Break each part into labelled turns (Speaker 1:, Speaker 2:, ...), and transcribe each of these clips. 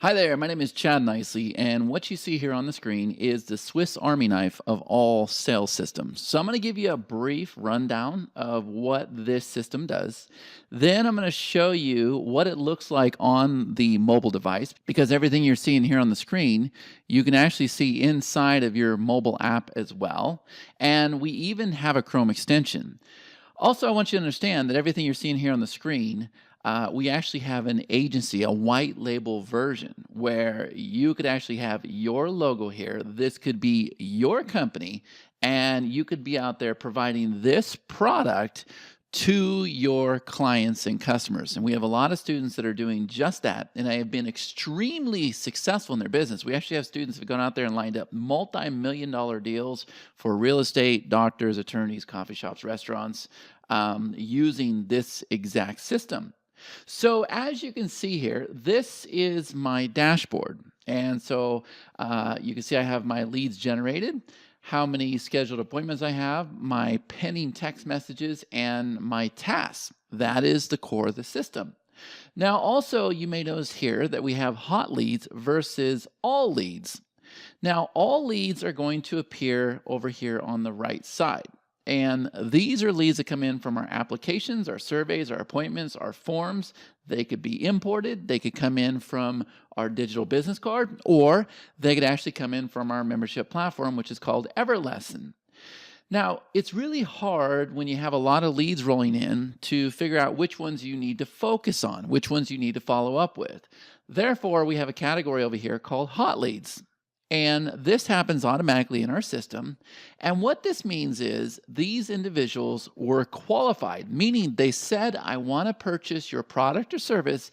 Speaker 1: Hi there, my name is Chad Nicely, and what you see here on the screen is the Swiss Army knife of all sales systems. So I'm going to give you a brief rundown of what this system does. Then I'm going to show you what it looks like on the mobile device, because everything you're seeing here on the screen, you can actually see inside of your mobile app as well. And we even have a Chrome extension. Also, I want you to understand that everything you're seeing here on the screen, we actually have an agency, a white label version, where you could actually have your logo here. This could be your company, and you could be out there providing this product to your clients and customers. And we have a lot of students that are doing just that, and they have been extremely successful in their business. We actually have students that have gone out there and lined up multi-million-dollar deals for real estate, doctors, attorneys, coffee shops, restaurants, using this exact system. So as you can see here, this is my dashboard. And so you can see I have my leads generated, how many scheduled appointments I have, my pending text messages, and my tasks. That is the core of the system. Now, also, you may notice here that we have hot leads versus all leads. Now, all leads are going to appear over here on the right side. And these are leads that come in from our applications, our surveys, our appointments, our forms. They could be imported. They could come in from our digital business card, or they could actually come in from our membership platform, which is called Everlesson. Now, it's really hard when you have a lot of leads rolling in to figure out which ones you need to focus on, which ones you need to follow up with. Therefore, we have a category over here called hot leads. And this happens automatically in our system. And what this means is these individuals were qualified, meaning they said, I want to purchase your product or service,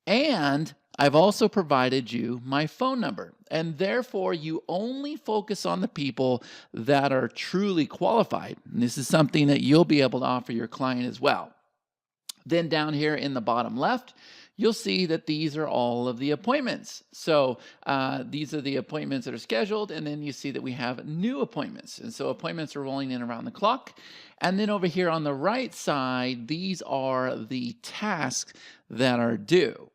Speaker 1: and I've also provided you my phone number. And therefore, you only focus on the people that are truly qualified. And this is something that you'll be able to offer your client as well. Then down here in the bottom left, you'll see that these are all of the appointments. So these are the appointments that are scheduled, and then you see that we have new appointments. And so appointments are rolling in around the clock. And then over here on the right side, these are the tasks that are due.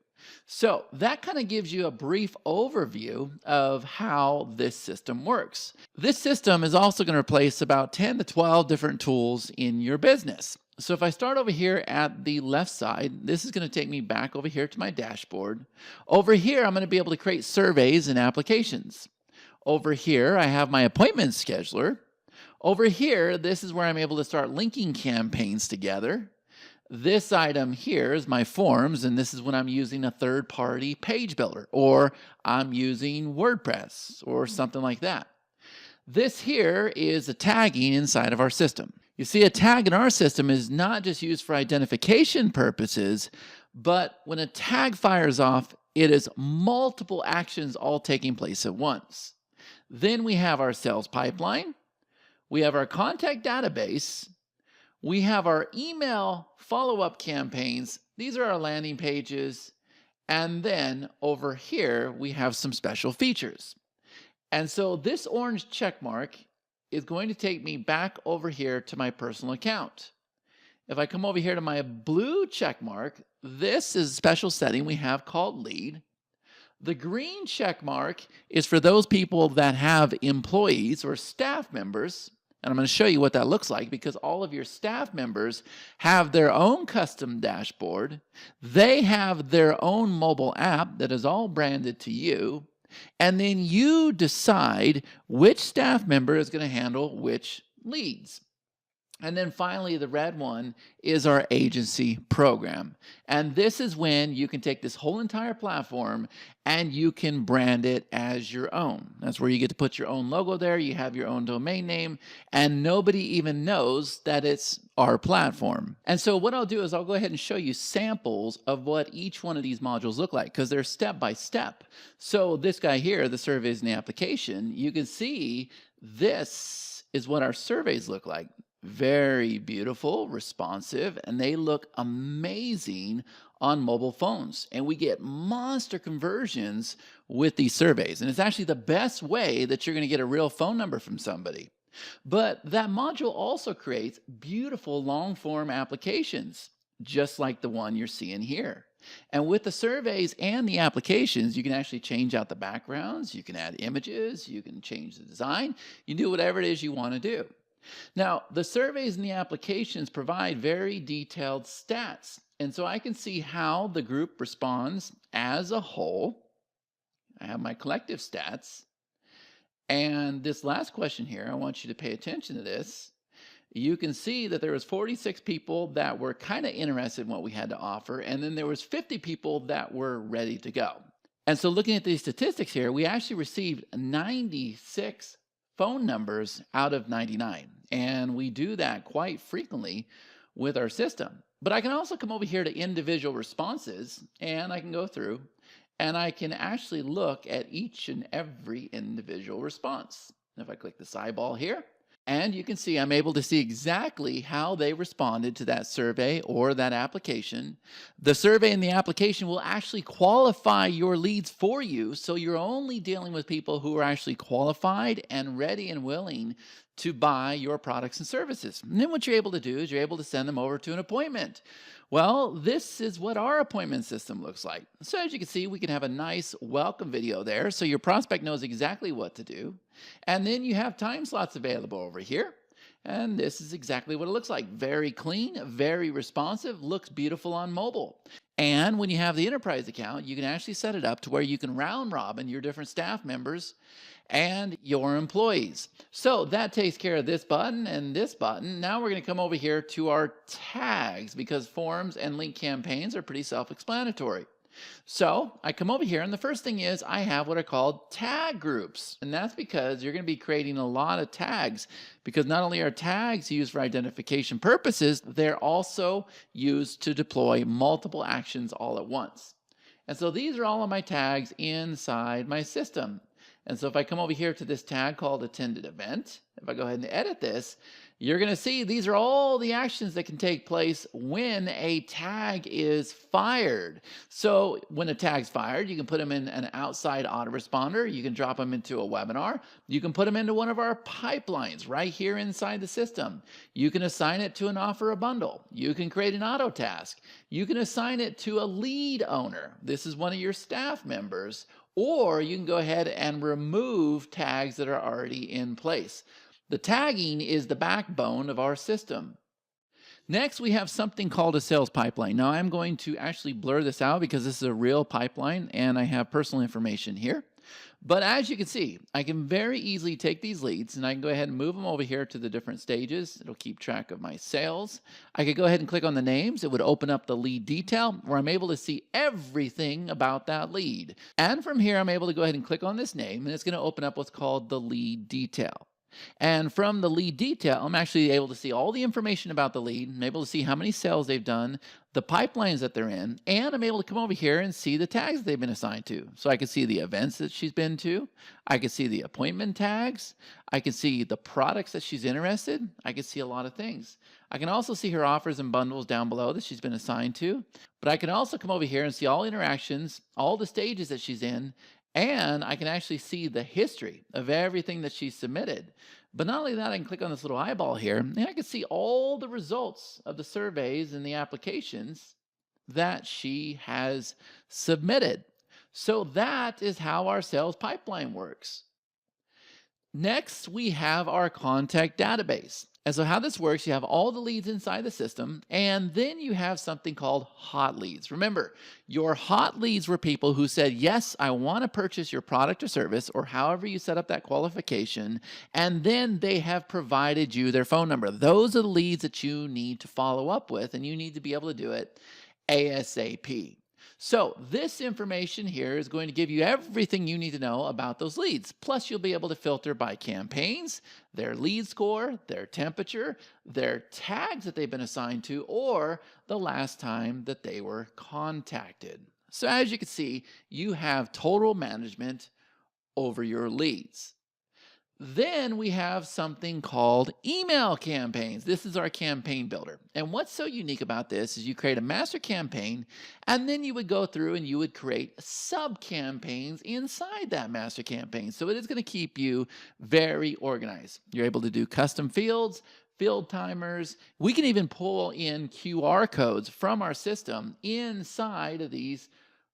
Speaker 1: So that kind of gives you a brief overview of how this system works. This system is also going to replace about 10 to 12 different tools in your business. So if I start over here at the left side, this is going to take me back over here to my dashboard. Over here, I'm going to be able to create surveys and applications. Over here, I have my appointment scheduler. Over here, this is where I'm able to start linking campaigns together. This item here is my forms, and this is when I'm using a third-party page builder, or I'm using WordPress or something like that. This here is a tagging inside of our system. You see, a tag in our system is not just used for identification purposes, but when a tag fires off, it is multiple actions all taking place at once. Then we have our sales pipeline, we have our contact database, we have our email follow-up campaigns. These are our landing pages. And then over here, we have some special features. And so this orange check mark is going to take me back over here to my personal account. If I come over here to my blue check mark, this is a special setting we have called lead. The green check mark is for those people that have employees or staff members. And I'm going to show you what that looks like, because all of your staff members have their own custom dashboard. They have their own mobile app that is all branded to you. And then you decide which staff member is going to handle which leads. And then finally, the red one is our agency program. And this is when you can take this whole entire platform and you can brand it as your own. That's where you get to put your own logo there. You have your own domain name, and nobody even knows that it's our platform. And so what I'll do is I'll go ahead and show you samples of what each one of these modules look like, because they're step by step. So this guy here, the surveys and the application, you can see this is what our surveys look like. Very beautiful, responsive, and they look amazing on mobile phones. And we get monster conversions with these surveys. And it's actually the best way that you're going to get a real phone number from somebody. But that module also creates beautiful long-form applications, just like the one you're seeing here. And with the surveys and the applications, you can actually change out the backgrounds, you can add images, you can change the design, you can do whatever it is you want to do. Now, the surveys and the applications provide very detailed stats. And so I can see how the group responds as a whole. I have my collective stats. And this last question here, I want you to pay attention to this. You can see that there was 46 people that were kind of interested in what we had to offer, and then there was 50 people that were ready to go. And so looking at these statistics here, we actually received 96 phone numbers out of 99. And we do that quite frequently with our system. But I can also come over here to individual responses, and I can go through and I can actually look at each and every individual response. If I click this eyeball here, and you can see I'm able to see exactly how they responded to that survey or that application. The survey and the application will actually qualify your leads for you, so you're only dealing with people who are actually qualified and ready and willing to buy your products and services. And then what you're able to do is you're able to send them over to an appointment. Well, this is what our appointment system looks like. So as you can see, we can have a nice welcome video there so your prospect knows exactly what to do. And then you have time slots available over here. And this is exactly what it looks like. Very clean, very responsive, looks beautiful on mobile. And when you have the enterprise account, you can actually set it up to where you can round robin your different staff members and your employees. So that takes care of this button and this button. Now we're going to come over here to our tags because forms and link campaigns are pretty self-explanatory. So I come over here, and the first thing is I have what are called tag groups. And that's because you're going to be creating a lot of tags, because not only are tags used for identification purposes, they're also used to deploy multiple actions all at once. And so these are all of my tags inside my system. And so if I come over here to this tag called attended event, if I go ahead and edit this, you're going to see these are all the actions that can take place when a tag is fired. So when a tag's fired, you can put them in an outside autoresponder. You can drop them into a webinar. You can put them into one of our pipelines right here inside the system. You can assign it to an offer a bundle. You can create an auto task. You can assign it to a lead owner. This is one of your staff members. Or you can go ahead and remove tags that are already in place. The tagging is the backbone of our system. Next, we have something called a sales pipeline. Now, I'm going to actually blur this out because this is a real pipeline and I have personal information here. But as you can see, I can very easily take these leads and I can go ahead and move them over here to the different stages. It'll keep track of my sales. I could go ahead and click on the names. It would open up the lead detail where I'm able to see everything about that lead. And from here, I'm able to go ahead and click on this name and it's going to open up what's called the lead detail. And from the lead detail, I'm actually able to see all the information about the lead. I'm able to see how many sales they've done, the pipelines that they're in, and I'm able to come over here and see the tags that they've been assigned to. So I can see the events that she's been to. I can see the appointment tags. I can see the products that she's interested. I can see a lot of things. I can also see her offers and bundles down below that she's been assigned to. But I can also come over here and see all interactions, all the stages that she's in, and I can actually see the history of everything that she submitted. But not only that, I can click on this little eyeball here, and I can see all the results of the surveys and the applications that she has submitted. So that is how our sales pipeline works. Next, we have our contact database. And so how this works, you have all the leads inside the system, and then you have something called hot leads. Remember, your hot leads were people who said, yes, I want to purchase your product or service, or however you set up that qualification, and then they have provided you their phone number. Those are the leads that you need to follow up with, and you need to be able to do it ASAP. So this information here is going to give you everything you need to know about those leads. Plus, you'll be able to filter by campaigns, their lead score, their temperature, their tags that they've been assigned to, or the last time that they were contacted. So as you can see, you have total management over your leads. Then we have something called email campaigns. This is our campaign builder. And what's so unique about this is you create a master campaign, and then you would go through and you would create sub-campaigns inside that master campaign. So it is going to keep you very organized. You're able to do custom fields, field timers. We can even pull in QR codes from our system inside of these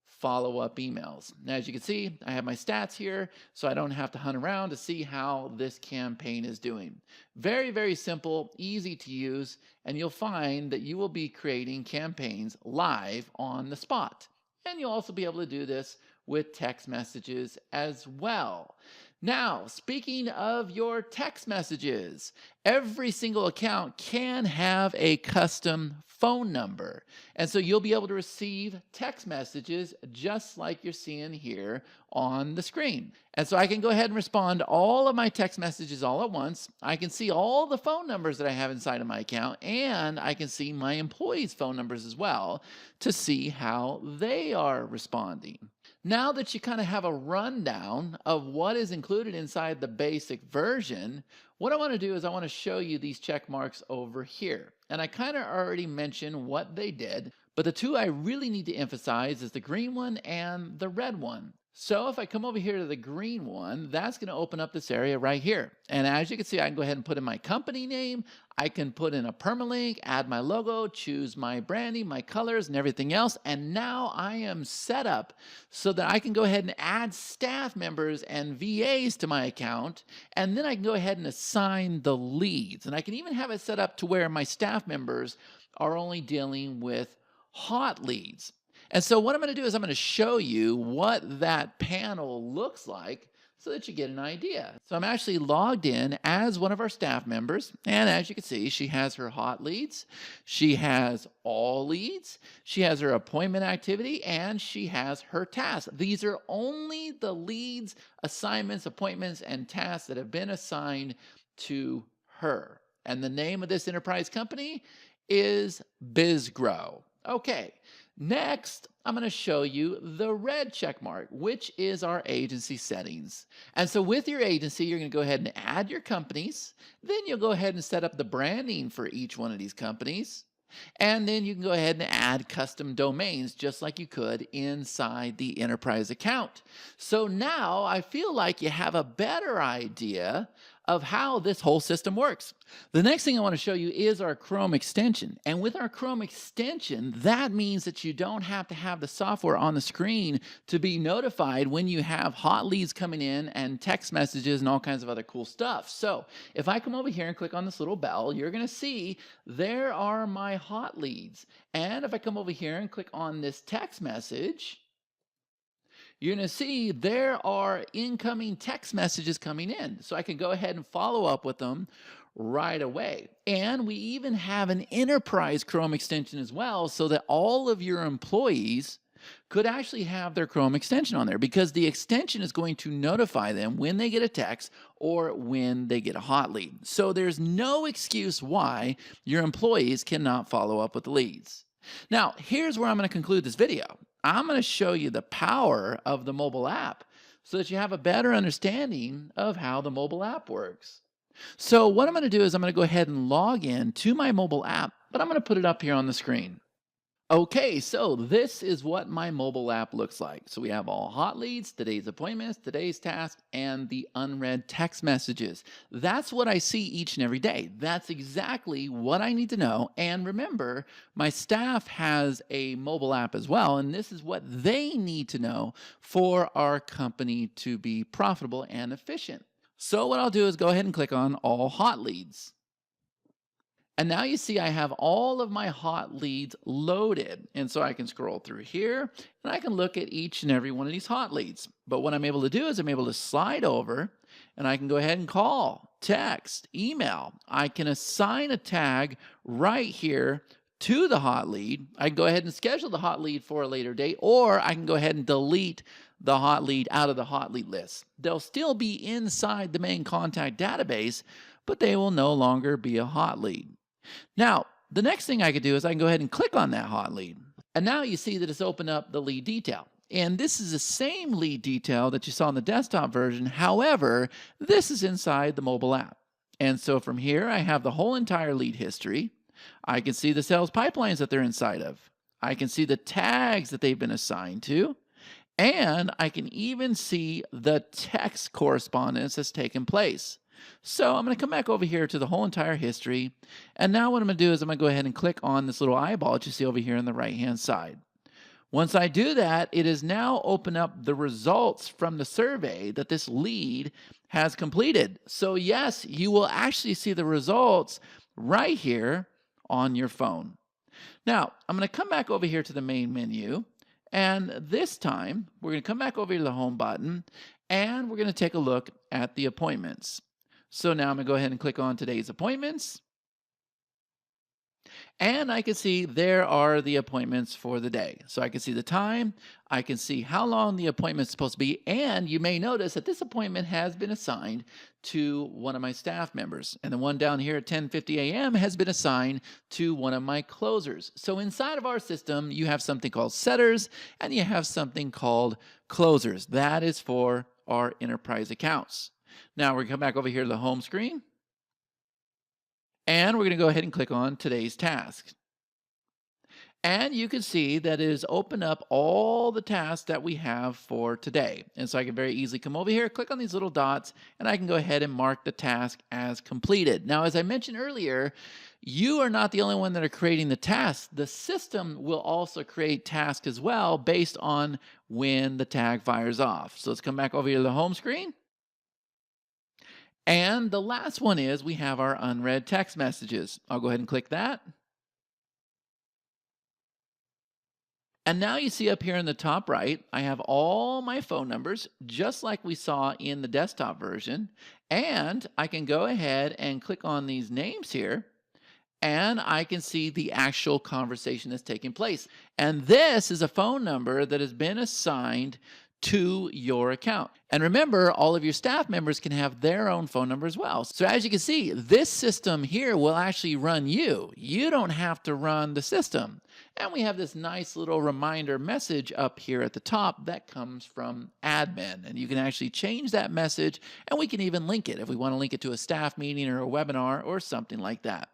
Speaker 1: follow-up emails. Now, as you can see, I have my stats here, so I don't have to hunt around to see how this campaign is doing. Very, very simple, easy to use, and you'll find that you will be creating campaigns live on the spot. And you'll also be able to do this with text messages as well. Now, speaking of your text messages, every single account can have a custom phone number. And so you'll be able to receive text messages just like you're seeing here on the screen. And so I can go ahead and respond to all of my text messages all at once. I can see all the phone numbers that I have inside of my account, and I can see my employees' phone numbers as well to see how they are responding. Now that you kind of have a rundown of what is included inside the basic version, what I want to do is I want to show you these check marks over here. And I kind of already mentioned what they did, but the two I really need to emphasize is the green one and the red one. So if I come over here to the green one, that's going to open up this area right here. And as you can see, I can go ahead and put in my company name. I can put in a permalink, add my logo, choose my branding, my colors, and everything else. And now I am set up so that I can go ahead and add staff members and VAs to my account. And then I can go ahead and assign the leads. And I can even have it set up to where my staff members are only dealing with hot leads. And so what I'm going to do is I'm going to show you what that panel looks like so that you get an idea. So I'm actually logged in as one of our staff members. And as you can see, she has her hot leads. She has all leads. She has her appointment activity, and she has her tasks. These are only the leads, assignments, appointments, and tasks that have been assigned to her. And the name of this enterprise company is BizGrow. Okay. Next, I'm going to show you the red check mark, which is our agency settings. And so with your agency, you're going to go ahead and add your companies. Then you'll go ahead and set up the branding for each one of these companies. And then you can go ahead and add custom domains just like you could inside the enterprise account. So now I feel like you have a better idea of how this whole system works. The next thing I want to show you is our Chrome extension. And with our Chrome extension, that means that you don't have to have the software on the screen to be notified when you have hot leads coming in and text messages and all kinds of other cool stuff. So if I come over here and click on this little bell, you're going to see there are my hot leads. And if I come over here and click on this text message, you're going to see there are incoming text messages coming in. So I can go ahead and follow up with them right away. And we even have an enterprise Chrome extension as well, so that all of your employees could actually have their Chrome extension on there, because the extension is going to notify them when they get a text or when they get a hot lead. So there's no excuse why your employees cannot follow up with the leads. Now, here's where I'm going to conclude this video. I'm going to show you the power of the mobile app so that you have a better understanding of how the mobile app works. So what I'm going to do is I'm going to go ahead and log in to my mobile app, but I'm going to put it up here on the screen. Okay, so this is what my mobile app looks like. So we have all hot leads, today's appointments, today's task, and the unread text messages. That's what I see each and every day. That's exactly what I need to know. And remember, my staff has a mobile app as well, and this is what they need to know for our company to be profitable and efficient. So what I'll do is go ahead and click on all hot leads. And now you see I have all of my hot leads loaded. And so I can scroll through here and I can look at each and every one of these hot leads. But what I'm able to do is I'm able to slide over and I can go ahead and call, text, email. I can assign a tag right here to the hot lead. I can go ahead and schedule the hot lead for a later date, or I can go ahead and delete the hot lead out of the hot lead list. They'll still be inside the main contact database, but they will no longer be a hot lead. Now, the next thing I could do is I can go ahead and click on that hot lead. And now you see that it's opened up the lead detail. And this is the same lead detail that you saw in the desktop version. However, this is inside the mobile app. And so from here, I have the whole entire lead history. I can see the sales pipelines that they're inside of. I can see the tags that they've been assigned to. And I can even see the text correspondence that's taken place. So I'm going to come back over here to the whole entire history. And now what I'm going to do is I'm going to go ahead and click on this little eyeball that you see over here on the right-hand side. Once I do that, it is now open up the results from the survey that this lead has completed. So yes, you will actually see the results right here on your phone. Now, I'm going to come back over here to the main menu, and this time we're going to come back over to the home button, and we're going to take a look at the appointments. So now I'm going to go ahead and click on today's appointments. And I can see there are the appointments for the day. So I can see the time, I can see how long the appointment is supposed to be, and you may notice that this appointment has been assigned to one of my staff members. And the one down here at 10:50 a.m. has been assigned to one of my closers. So inside of our system, you have something called setters, and you have something called closers. That is for our enterprise accounts. Now we're going to come back over here to the home screen. And we're going to go ahead and click on today's task. And you can see that it has opened up all the tasks that we have for today. And so I can very easily come over here, click on these little dots, and I can go ahead and mark the task as completed. Now, as I mentioned earlier, you are not the only one that are creating the tasks. The system will also create tasks as well based on when the tag fires off. So let's come back over here to the home screen. And the last one is we have our unread text messages. I'll go ahead and click that. And now you see up here in the top right, I have all my phone numbers, just like we saw in the desktop version. And I can go ahead and click on these names here, and I can see the actual conversation that's taking place. And this is a phone number that has been assigned to your account. And remember, all of your staff members can have their own phone number as well. So as you can see, this system here will actually run you. You don't have to run the system. And we have this nice little reminder message up here at the top that comes from admin. And you can actually change that message, and we can even link it if we want to link it to a staff meeting or a webinar or something like that.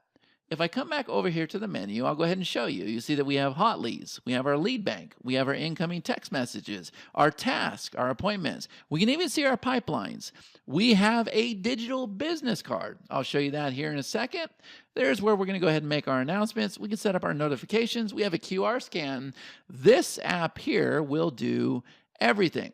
Speaker 1: If I come back over here to the menu, I'll go ahead and show you. You see that we have hot leads, we have our lead bank, we have our incoming text messages, our tasks, our appointments. We can even see our pipelines. We have a digital business card. I'll show you that here in a second. There's where we're going to go ahead and make our announcements. We can set up our notifications. We have a QR scan. This app here will do everything.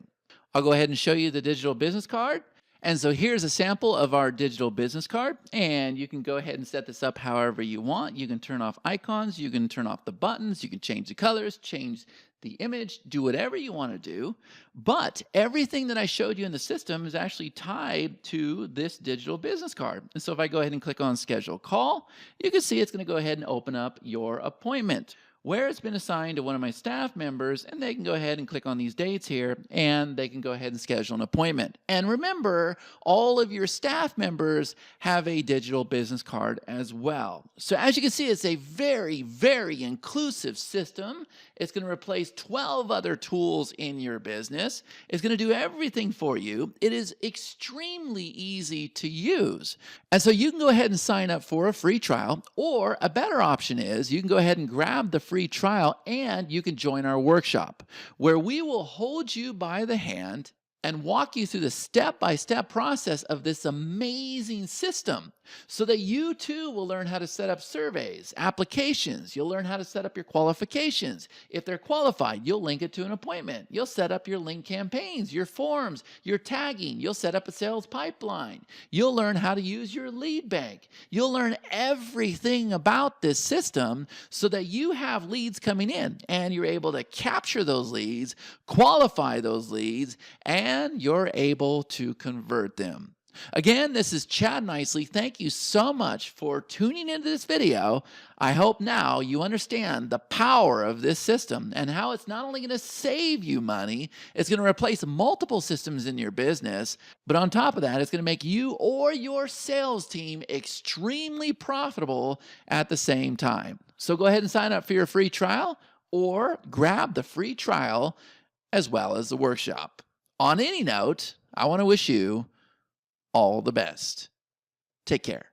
Speaker 1: I'll go ahead and show you the digital business card. And so here's a sample of our digital business card, and you can go ahead and set this up however you want. You can turn off icons, you can turn off the buttons, you can change the colors, change the image, do whatever you want to do. But everything that I showed you in the system is actually tied to this digital business card. And so if I go ahead and click on schedule call, you can see it's going to go ahead and open up your appointment, where it's been assigned to one of my staff members, and they can go ahead and click on these dates here, and they can go ahead and schedule an appointment. And remember, all of your staff members have a digital business card as well. So as you can see, it's a very, very inclusive system. It's going to replace 12 other tools in your business. It's going to do everything for you. It is extremely easy to use. And so you can go ahead and sign up for a free trial, or a better option is you can go ahead and grab the free trial and you can join our workshop, where we will hold you by the hand and walk you through the step-by-step process of this amazing system, so that you too will learn how to set up surveys, applications. You'll learn how to set up your qualifications. If they're qualified, you'll link it to an appointment. You'll set up your link campaigns, your forms, your tagging. You'll set up a sales pipeline. You'll learn how to use your lead bank. You'll learn everything about this system so that you have leads coming in, and you're able to capture those leads, qualify those leads, and you're able to convert them. Again, this is Chad Nicely. Thank you so much for tuning into this video. I hope now you understand the power of this system and how it's not only going to save you money, it's going to replace multiple systems in your business, but on top of that, it's going to make you or your sales team extremely profitable at the same time. So go ahead and sign up for your free trial, or grab the free trial as well as the workshop. On any note, I want to wish you all the best. Take care.